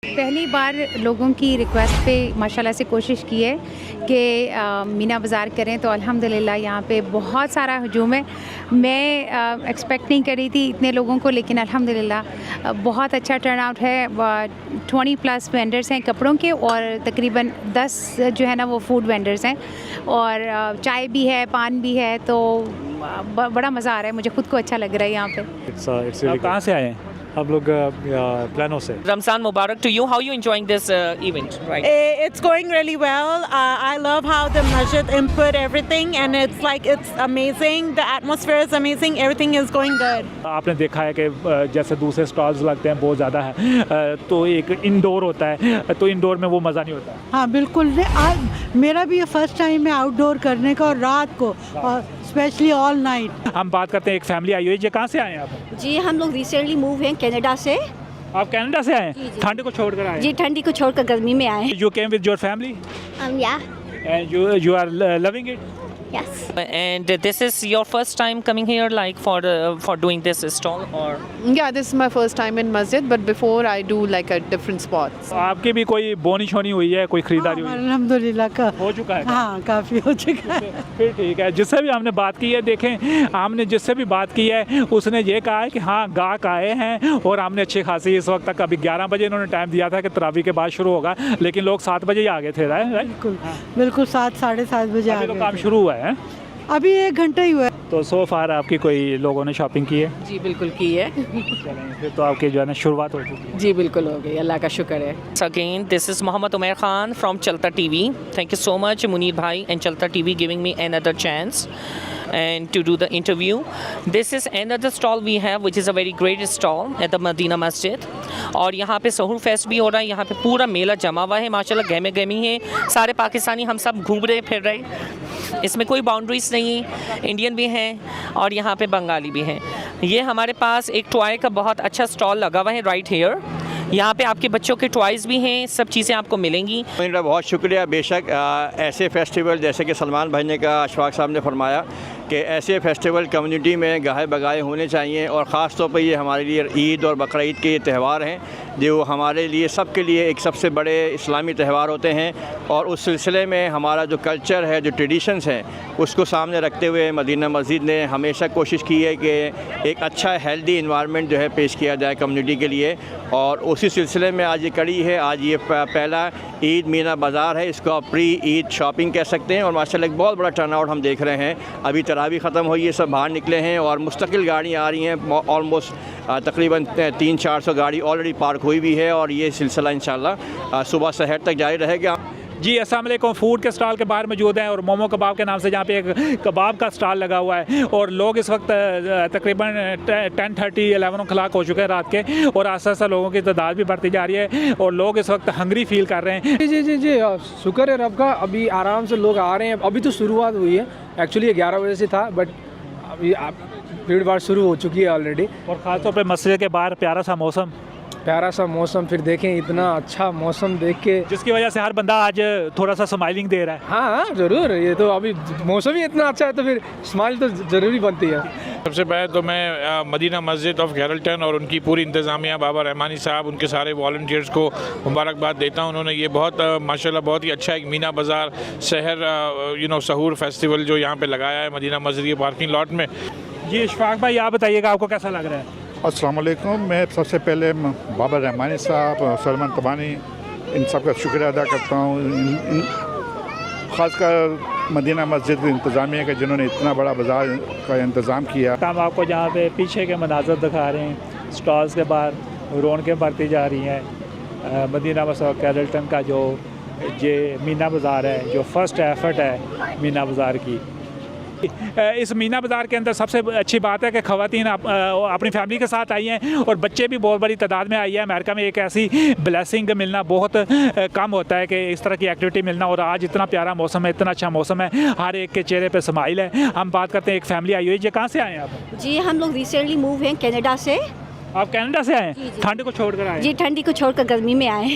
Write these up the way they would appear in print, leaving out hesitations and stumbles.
पहली बार लोगों की रिक्वेस्ट पे माशाल्लाह से कोशिश की है कि मीना बाज़ार करें, तो अल्हम्दुलिल्लाह यहाँ पे बहुत सारा हजूम है। मैं एक्सपेक्ट नहीं कर रही थी इतने लोगों को, लेकिन अल्हम्दुलिल्लाह बहुत अच्छा टर्न आउट है। 20+ वेंडर्स हैं कपड़ों के, और तकरीबन 10 जो है ना वो फूड वेंडर्स हैं, और चाय भी है, पान भी है, तो बड़ा मज़ा आ रहा है। मुझे ख़ुद को अच्छा लग रहा है यहाँ पे। आप कहाँ से आए हैं? आप लोग प्लानो से। Ramzan Mubarak to you. How are you enjoying this event? Right. It's going really well. I love how the masjid input everything, and it's amazing. The atmosphere is amazing. Everything is going good. आपने देखा है कि जैसे दूसरे stalls लगते हैं बहुत ज़्यादा है, तो एक इंडोर होता है, तो इंडोर में वो मज़ा नहीं होता। हाँ बिल्कुल, आज मेरा भी ये फर्स्ट टाइम है आउटडोर करने का, और रात को, और स्पेशली ऑल नाइट। हम बात करते हैं, एक फैमिली आई हुई है। कहाँ से आए हैं आप? जी हम लोग रिसेंटली मूव हैं कनाडा से। आप कनाडा से आए हैं? ठंड को छोड़कर आए? जी ठंडी को छोड़कर गर्मी में आए। You came with your family? Yeah. And you are loving it? Yes. And this is your first time coming here, like for doing this stall, or? Yeah, this is my first time in masjid, but before I do like at different spots. आपकी भी कोई बोनी छोनी हुई है, कोई खरीदारी हुई है? अल्हम्दुलिल्लाह का हो चुका है। हाँ काफ़ी हो चुका है। फिर ठीक है। जिससे भी हमने बात की है, देखें हमने जिससे भी बात की है उसने ये कहा है कि हाँ गाहक आए हैं, और हमने अच्छी खासी इस वक्त तक, अभी 11 बजे इन्होंने टाइम दिया था कि तरावी के बाद शुरू होगा, लेकिन लोग 7 बजे ही आ गए थे। बिल्कुल बिल्कुल 7 साढ़े 7 बजे आ अभी तो गए। काम शुरू हुआ है, अभी 1 घंटा ही हुआ है। तो सो फार आपकी कोई लोगों ने शॉपिंग की है? जी बिल्कुल की है। चलें, फिर तो आपकी जो है ना शुरुआत हो चुकी है। जी बिल्कुल हो गई, अल्लाह का शुक्र है। Again, this is Muhammad Umair Khan from Chalta TV. Thank you so much, Munir Bhai and Chalta TV, giving me another chance and to do the interview. This is another stall we have, which is a very great stall at the Medina Masjid. और यहाँ पे सहूर fest भी हो रहा है। यहाँ पे पूरा मेला जमा हुआ है माशाल्लाह, गहमे गहमी है। सारे पाकिस्तानी हम सब घूम रहे फिर रहे, इसमें कोई बाउंड्रीज नहीं है। इंडियन भी हैं और यहाँ पे बंगाली भी हैं। ये हमारे पास एक टॉय का बहुत अच्छा स्टॉल लगा हुआ है राइट हेयर। यहाँ पे आपके बच्चों के टॉयज़ भी हैं, सब चीज़ें आपको मिलेंगी। मेरा बहुत शुक्रिया। बेशक ऐसे फेस्टिवल जैसे कि सलमान भाई ने कहा, अशफाक साहब ने फरमाया कि ऐसे फेस्टिवल कम्युनिटी में गाहे बगाए होने चाहिए, और ख़ास तौर पर ये हमारे लिए ईद और बकरा ईद के त्यौहार हैं जो हमारे लिए सब के लिए एक सबसे बड़े इस्लामी त्यौहार होते हैं। और उस सिलसिले में हमारा जो कल्चर है, जो ट्रेडिशंस हैं, उसको सामने रखते हुए मदीना मस्जिद ने हमेशा कोशिश की है कि एक अच्छा हेल्दी इन्वायरमेंट जो है पेश किया जाए कम्युनिटी के लिए। और उसी सिलसिले में आज ये कड़ी है, आज ये पहला ईद मीना बाज़ार है, इसको आप प्री ईद शॉपिंग कह सकते हैं। और माशाल्लाह एक बहुत बड़ा टर्नआउट हम देख रहे हैं। अभी तरावी ख़त्म हुई है, सब बाहर निकले हैं, और मुस्तकिल गाड़ियाँ आ रही हैं। ऑलमोस्ट तकरीबन 300-400 गाड़ी ऑलरेडी पार्क हुई भी है, और ये सिलसिला इंशाल्लाह सुबह सहर तक जारी रहेगा। जी अस्सलाम वालेकुम। फूड के स्टॉल के बाहर मौजूद हैं, और मोमो कबाब के नाम से जहाँ पे एक कबाब का स्टॉल लगा हुआ है, और लोग इस वक्त तकरीबन 10:30-11 o'clock हो चुके हैं रात के, और आस्ता आस्ता लोगों की तादाद भी बढ़ती जा रही है, और लोग इस वक्त हंगरी फील कर रहे हैं। जी जी जी शुक्र है रब का, अभी आराम से लोग आ रहे हैं। अभी तो शुरुआत हुई है, एक्चुअली ये 11 बजे से था, बट अभी भीड़ भाड़ शुरू हो चुकी है ऑलरेडी। और ख़ासतौर पर मस्जिद के बाहर प्यारा सा मौसम, फिर देखें इतना अच्छा मौसम देख के, जिसकी वजह से हर बंदा आज थोड़ा सा स्माइलिंग दे रहा है। हाँ ज़रूर, ये तो अभी मौसम ही इतना अच्छा है तो फिर स्माइल तो ज़रूरी बनती है। सबसे पहले तो मैं मदीना मस्जिद ऑफ गैरल्टन और उनकी पूरी इंतज़ामिया, बाबा रहमानी साहब, उनके सारे वॉल्टियर्स को मुबारकबाद देता हूँ। उन्होंने ये बहुत माशाल्लाह बहुत ही अच्छा एक मीना बाज़ार शहर सहूर फेस्टिवल जो यहाँ पे लगाया है मदीना मस्जिद के पार्किंग लॉट में। जी इशफाक भाई, आप बताइएगा आपको कैसा लग रहा है? अस्सलाम वालेकुम। मैं सबसे पहले बाबा रहमानी साहब, सलमान तबानी, इन सब का शुक्रिया अदा करता हूँ, ख़ासकर मदीना मस्जिद इंतज़ामिया का जिन्होंने इतना बड़ा बाज़ार का इंतज़ाम किया। हम आपको जहाँ पे पीछे के मनाज़र दिखा रहे हैं, स्टॉल्स के बाहर रौनकें बढ़ती जा रही हैं। मदीना मस्जिद कैरल्टन का जो ये मीना बाज़ार है, जो फर्स्ट एफर्ट है मीना बाज़ार की, इस मीना बाज़ार के अंदर सबसे अच्छी बात है कि ख़वातीन अपनी फैमिली के साथ आई हैं, और बच्चे भी बहुत बड़ी तादाद में आई है। अमेरिका में एक ऐसी ब्लेसिंग मिलना बहुत कम होता है कि इस तरह की एक्टिविटी मिलना, और आज इतना प्यारा मौसम है, इतना अच्छा मौसम है, हर एक के चेहरे पे स्माइल है। हम बात करते हैं, एक फैमिली आई हुई है। कहाँ से आए हैं आप? जी हम लोग रिसेंटली मूव हैं कनाडा से। आप कनाडा से आए हैं? ठंड को छोड़कर आए? जी ठंडी को छोड़कर गर्मी में आए।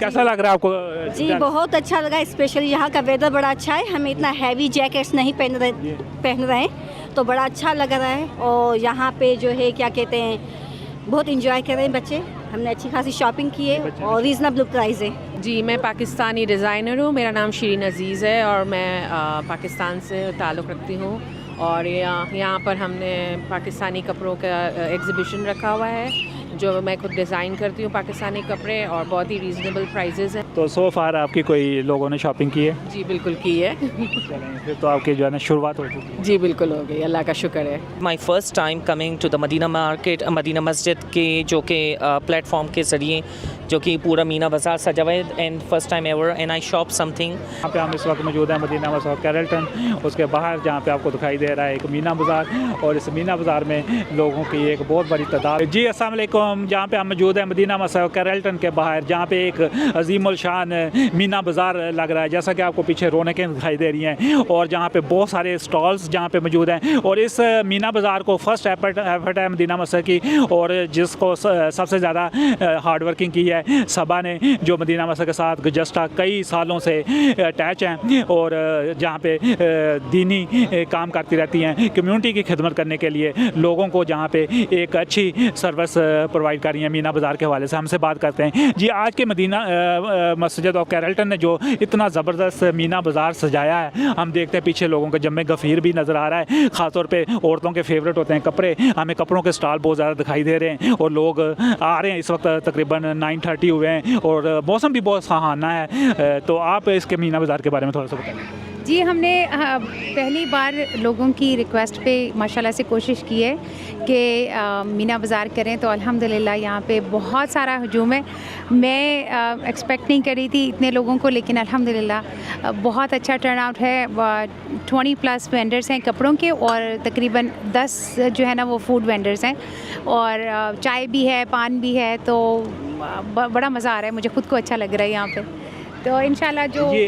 कैसा लग रहा है आपको? जी बहुत अच्छा लगा, स्पेशली यहाँ का वेदर बड़ा अच्छा है। हमें इतना हैवी जैकेट्स नहीं पहन रहे हैं, तो बड़ा अच्छा लग रहा है। और यहाँ पे जो है क्या कहते हैं, बहुत इंजॉय कर रहे हैं बच्चे। हमने अच्छी खासी शॉपिंग की है और रीज़नेबल प्राइस है। जी, मैं पाकिस्तानी डिज़ाइनर हूँ। मेरा नाम शीरीन अज़ीज़ है और मैं पाकिस्तान से ताल्लुक़ रखती हूँ। और यहाँ पर हमने पाकिस्तानी कपड़ों का एग्ज़िबिशन रखा हुआ है जो मैं खुद डिज़ाइन करती हूँ, पाकिस्तानी कपड़े, और बहुत ही रीज़नेबल प्राइजेज़ हैं। तो सो फार आपकी कोई लोगों ने शॉपिंग की है? जी बिल्कुल की है। चलें, फिर तो आपकी जो है ना शुरुआत हो चुकी है। जी बिल्कुल हो गई, अल्लाह का शुक्र है। My first time coming to the Madina market, Madina Masjid के जो कि प्लेटफॉर्म के ज़रिए जो कि पूरा मीना बाज़ार सजा हुआ है, and first time ever and I shop something. यहाँ पे हम इस वक्त मौजूद हैं मदीना मस्जिद कैरल्टन, उसके बाहर जहाँ पे आपको दिखाई दे रहा है एक मीना बाज़ार, और इस मीना बाज़ार में लोगों की एक बहुत बड़ी तादाद। जी अस्सलाम वालेकुम, जहाँ पे हम मौजूद हैं मदीना मस्जिद कैरल्टन के बाहर, जहाँ पे एक अजीमुल शान मीना बाज़ार लग रहा है, जैसा कि आपको पीछे रौनकें दिखाई दे रही हैं, और जहाँ पे बहुत सारे स्टॉल्स जहाँ पे मौजूद हैं। और इस मीना बाज़ार को फर्स्ट एफर्ट है मदीना मस्जिद की, और जिसको सबसे ज़्यादा हार्ड वर्किंग की है सबा ने, जो मदीना मस्जिद के साथ गुज़श्ता कई सालों से अटैच हैं और जहाँ पे दीनी काम करती रहती हैं, कम्युनिटी की खिदमत करने के लिए लोगों को जहाँ पे एक अच्छी सर्विस प्रोवाइड कर रही हैं। मीना बाज़ार के हवाले से हमसे बात करते हैं। जी, आज के मदीना मस्जिद ऑफ कैरल्टन ने जो इतना ज़बरदस्त मीना बाज़ार सजाया है, हम देखते हैं पीछे लोगों के जम्मे गफ़ीर भी नज़र आ रहा है। ख़ासतौर पे औरतों के फेवरेट होते हैं कपड़े, हमें कपड़ों के स्टॉल बहुत ज़्यादा दिखाई दे रहे हैं और लोग आ रहे हैं। इस वक्त तकरीबन 9:30 हुए हैं और मौसम भी बहुत सुहाना है। तो आप इसके मीना बाज़ार के बारे में थोड़ा सा बताएं। जी, हमने पहली बार लोगों की रिक्वेस्ट पे माशाल्लाह से कोशिश की है कि मीना बाज़ार करें, तो अल्हम्दुलिल्लाह यहाँ पे बहुत सारा हजूम है। मैं एक्सपेक्ट नहीं कर रही थी इतने लोगों को, लेकिन अल्हम्दुलिल्लाह बहुत अच्छा टर्न आउट है। 20+ वेंडर्स हैं कपड़ों के, और तकरीबन 10 जो है ना वो फूड वेंडर्स हैं, और चाय भी है, पान भी है। तो बड़ा मज़ा आ रहा है, मुझे ख़ुद को अच्छा लग रहा है यहाँ पे। तो इंशाल्लाह जो जी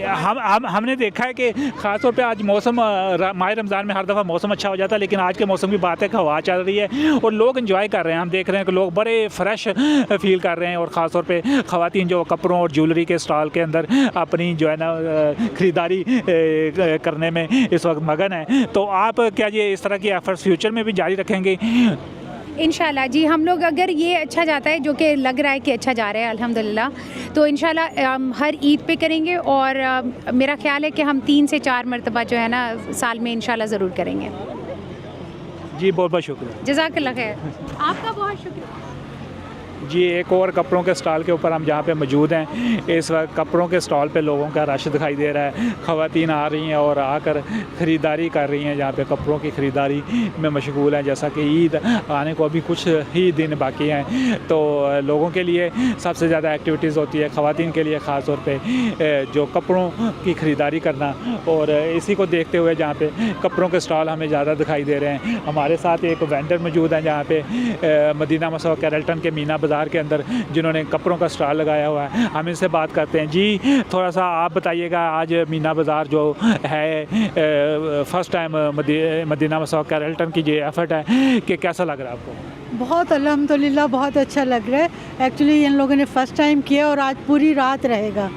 हमने देखा है कि ख़ासतौर पे आज मौसम माह रमज़ान में हर दफ़ा मौसम अच्छा हो जाता है, लेकिन आज के मौसम की बात है कि हवा चल रही है और लोग एंजॉय कर रहे हैं। हम देख रहे हैं कि लोग बड़े फ्रेश फील कर रहे हैं, और ख़ासतौर पे ख़वातीन जो कपड़ों और ज्वेलरी के स्टॉल के अंदर अपनी जो है ना ख़रीदारी करने में इस वक्त मगन है। तो आप क्या ये इस तरह की एफर्ट्स फ्यूचर में भी जारी रखेंगे? इंशाल्लाह जी, हम लोग अगर ये अच्छा जाता है, जो कि लग रहा है कि अच्छा जा रहा है अल्हम्दुलिल्लाह, तो इंशाल्लाह हर ईद पे करेंगे। और मेरा ख्याल है कि हम 3 से 4 मरतबा जो है ना साल में इंशाल्लाह ज़रूर करेंगे। जी बहुत बहुत शुक्रिया। जज़ाकल्लाह खैर, आपका बहुत शुक्रिया। जी, एक और कपड़ों के स्टॉल के ऊपर हम जहाँ पे मौजूद हैं, इस वक्त कपड़ों के स्टॉल पे लोगों का रश दिखाई दे रहा है। ख़वातीन आ रही हैं और आकर ख़रीदारी कर रही हैं, जहाँ पे कपड़ों की ख़रीदारी में मशगूल हैं। जैसा कि ईद आने को अभी कुछ ही दिन बाकी हैं, तो लोगों के लिए सबसे ज़्यादा एक्टिविटीज़ होती है ख़वातीन के लिए, ख़ास तौर पे जो कपड़ों की ख़रीदारी करना। और इसी को देखते हुए जहाँ पे कपड़ों के स्टॉल हमें ज़्यादा दिखाई दे रहे हैं। हमारे साथ एक वेंडर मौजूद हैं जहाँ पे मदीना मस्जिद कैरल्टन के मीना बाज़ार के अंदर, जिन्होंने कपड़ों का स्टॉल लगाया हुआ है। हम इनसे बात करते हैं। जी, थोड़ा सा आप बताइएगा, आज मीना बाज़ार जो है फर्स्ट टाइम मदीना मस्जिद कैरल्टन की जो एफर्ट है, कि कैसा लग रहा है आपको? बहुत अल्हम्दुलिल्लाह बहुत अच्छा लग रहा है। एक्चुअली इन लोगों ने फ़र्स्ट टाइम किया और आज पूरी रात रहेगा,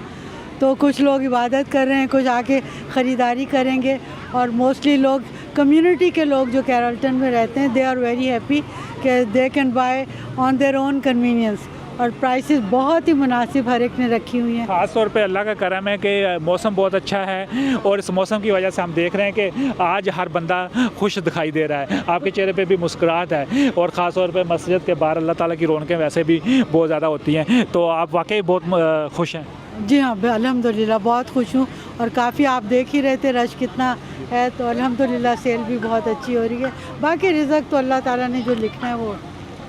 तो कुछ लोग इबादत कर रहे हैं, कुछ आके ख़रीदारी करेंगे, और मोस्टली लोग कम्युनिटी के लोग जो कैरल्टन में रहते हैं, दे आर वेरी हैप्पी कि they can buy on their own convenience, और प्राइसेस बहुत ही मुनासिब हर एक ने रखी हुई हैं। ख़ास तौर पे अल्लाह का करम है कि मौसम बहुत अच्छा है, और इस मौसम की वजह से हम देख रहे हैं कि आज हर बंदा खुश दिखाई दे रहा है, आपके चेहरे पे भी मुस्कुराहट है। और ख़ास तौर पे मस्जिद के बाहर अल्लाह ताला की रौनकें वैसे भी बहुत ज़्यादा होती हैं, तो आप वाकई बहुत खुश हैं? जी हाँ, अल्हम्दुलिल्लाह बहुत खुश हूँ, और काफ़ी आप देख ही रहे थे रश कितना है, तो अल्हम्दुलिल्लाह सेल भी बहुत अच्छी हो रही है। बाकी रिज़्क़ तो अल्लाह ताला ने जो लिखना है वो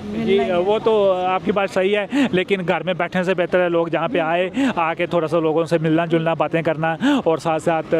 जी, वो तो आपकी बात सही है, लेकिन घर में बैठने से बेहतर है लोग जहाँ पे आए, आके थोड़ा सा लोगों से मिलना जुलना, बातें करना, और साथ साथ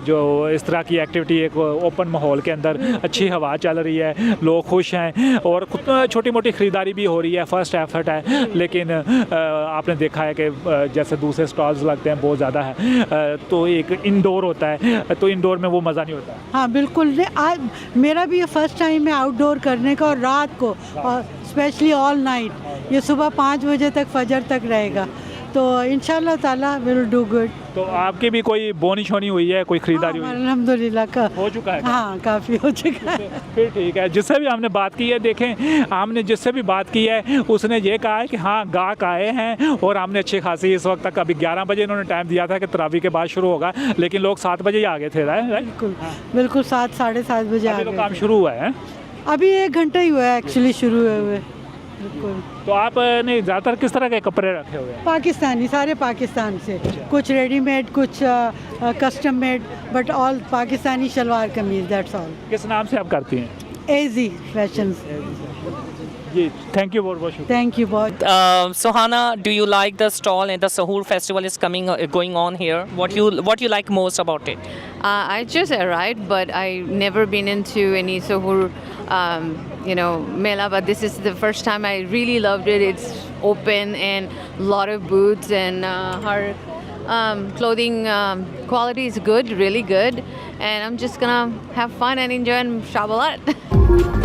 जो इस तरह की एक्टिविटी एक ओपन माहौल के अंदर अच्छी हवा चल रही है, लोग खुश हैं, और छोटी मोटी ख़रीदारी भी हो रही है। फ़र्स्ट एफर्ट है, लेकिन आपने देखा है कि जैसे दूसरे स्टॉल्स लगते हैं बहुत ज़्यादा है, तो एक इंडोर होता है, तो इंडोर में वो मज़ा नहीं होता। हाँ बिल्कुल, आज मेरा भी ये फ़र्स्ट टाइम है आउटडोर करने का, और रात को, और स्पेशली ऑल नाइट, ये सुबह 5 बजे तक फजर तक रहेगा, तो इंशाल्लाह ताला विल डू गुड। तो आपकी भी कोई बोनी शोनी हुई है, कोई खरीदारी हुई है? अल्हम्दुलिल्लाह का हो चुका है? हाँ, काफ़ी हो चुका है। फिर ठीक है। जिससे भी हमने बात की है, देखें हमने जिससे भी बात की है उसने ये कहा है कि हाँ गाहक आए हैं और हमने अच्छी खासी इस वक्त तक, अभी 11 बजे इन्होंने टाइम दिया था कि तरावी के बाद शुरू होगा, लेकिन लोग 7 बजे ही आ गए थे, राइट? बिल्कुल बिल्कुल 7 साढ़े 7 बजे आ अभी तो गए काम थे। शुरू हुआ है? अभी 1 घंटा ही हुआ है एक्चुअली शुरू हुए हुए। बिल्कुल। तो आपने ज़्यादातर किस तरह के कपड़े रखे हुए हैं? पाकिस्तानी, सारे पाकिस्तान से, कुछ रेडीमेड, कुछ custom made, but all Pakistani shalwar kameez, that's all. किस नाम से आप करती हैं? AG fashion. जी, थैंक यू बहुत बहुत शुक्रिया। थैंक यू बहुत। Sohana, do you like the stall and the Sahur festival is going on here? What you like most about it? I just arrived, but I never been into any Sahur, mela. But this is the first time. I really loved it. It's open and a lot of booths, and her clothing quality is good, really good. And I'm just gonna have fun and enjoy and shop a lot.